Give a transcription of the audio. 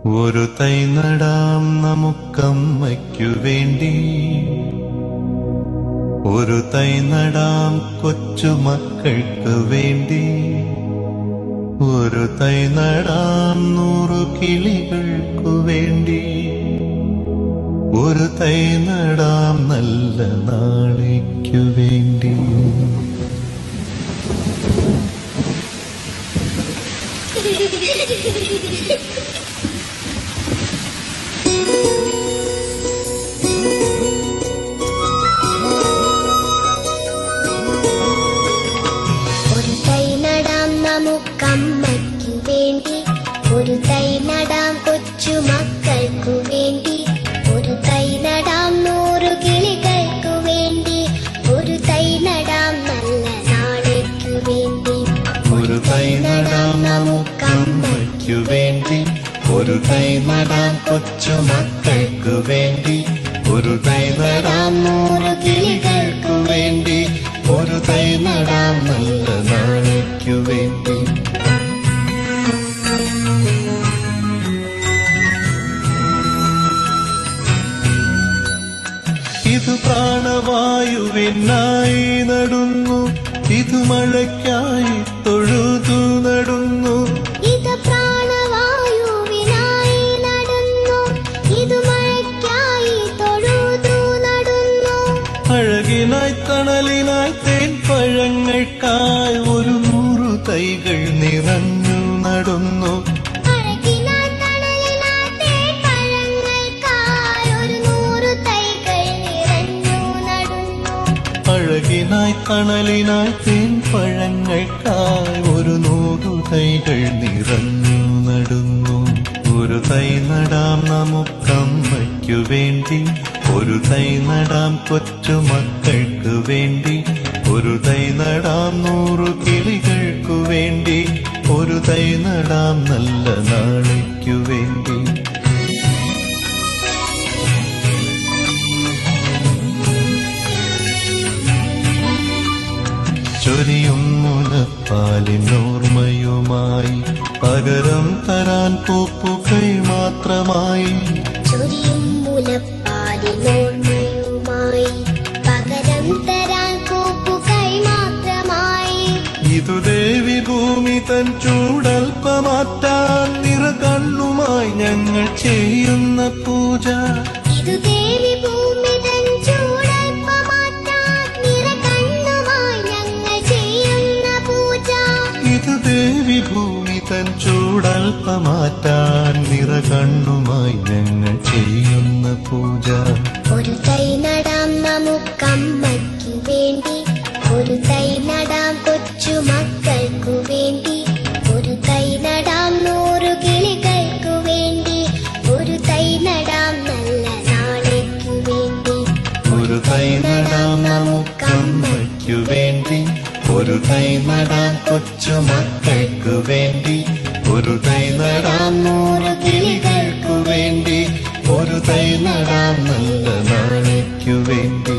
ഒരു തൈ നടാം നമുക്കമ്മയ്ക്കു വേണ്ടി, ഒരു തൈ നടാം കൊച്ചുമക്കൾക്ക് വേണ്ടി, ഒരു തൈ നടാം 100 കിളികൾക്കു വേണ്ടി, ഒരു തൈ നടാം നല്ല നാളേക്കു വേണ്ടി. ഒരു തൈ നടാം നമുക്കമ്മയ്ക്കു വേണ്ടി, ഒരു തൈ നടാം കൊച്ചുമക്കൾക്കു വേണ്ടി, ഒരു തൈ നടാം 100 കിളികൾക്കു വേണ്ടി, ഒരു തൈ നടാം നല്ല നാളേക്കു വേണ്ടി. ഒരു തൈ നടാം നമുക്കമ്മയ്ക്കു വേണ്ടി, ഒരു തൈ നടാം കൊച്ചുമക്കൾക്കു വേണ്ടി, ഒരു തൈ നടാം 100 കിളികൾക്കു വേണ്ടി, ഒരു തൈ നടാം നല്ല നാളേക്കു വേണ്ടി. ഇത് പ്രാണവായുവിനായി നടുന്നു, ഇത് മഴയ്ക്കായി തൊഴുതു നടുന്നു, ഇത് പ്രാണവായുവിനായി നടുന്നു, ഇത് മഴയ്ക്കായി തൊഴുതു നടുന്നു. അഴകിനായി തണലിനായി തേൻ പഴങ്ങൾക്കായി 100 തൈകൾ നിറഞ്ഞു നടുന്നു, അഴകിനായി തണലിനായി തേൻ പഴങ്ങൾക്കായി 100 തൈകൾ നിറഞ്ഞു നടുന്നു. അഴകിനായി തണലിനായി തേൻ പഴങ്ങൾക്കായി 100 തൈകൾ നിറഞ്ഞു നടുന്നു. ഒരു തൈ നടാം നമുക്കമ്മയ്ക്കു വേണ്ടി, ഒരു തൈ നടാം കൊച്ചുമക്കൾക്ക് വേണ്ടി, ഒരു തൈ നടാം 100 കിളികൾക്കു വേണ്ടി, ഒരു തൈ നടാം നല്ല നാളേക്കു വേണ്ടി. ചൊരിയും മുലപ്പാലിനോർമ്മയുമായി പകരം തരാൻ പൂപ്പുകൈ മാത്രമായി, ചൊരിയും മുലപ്പാലിനോർമ്മയുമായി പകരം തരാൻ പൂപ്പുകൈ മാത്രമായി. ഇതു ദേവി ഭൂമി തൻ ചൂടൽപ്പമാറ്റാൻ നിറകണ്ണുമായി ഞങ്ങൾ ചെയ്യുന്ന പൂജ, ഇതു ദേവി ഭൂമി തൻ ചൂടൽപ്പമാറ്റാൻ നിറകണ്ണുമായി ഞങ്ങൾ ചെയ്യുന്ന പൂജ, ഇതു ദേവി ഭൂമി തൻ ചൂടൽപ്പമാറ്റാൻ നിറകണ്ണുമായി ഞങ്ങൾ ചെയ്യുന്ന പൂജ. ഒരു തൈ നടാം നമുക്കമ്മയ്ക്കു വേണ്ടി, ഒരു തൈ നടാം കൊച്ചുമക്കൾക്കു വേണ്ടി, ഒരു തൈ നടാം 100 കിളികൾക്കു വേണ്ടി, ഒരു തൈ നടാം നല്ല നാളേക്കു വേണ്ടി. ഒരു തൈ നടാം നമുക്കമ്മയ്ക്കു വേണ്ടി, ഒരു തൈ നടാം കൊച്ചുമക്കൾക്കു വേണ്ടി, ഒരു തൈ നടാം 100 കിളികൾക്കു വേണ്ടി, ഒരു തൈ നടാം നല്ല നാളേക്കു വേണ്ടി.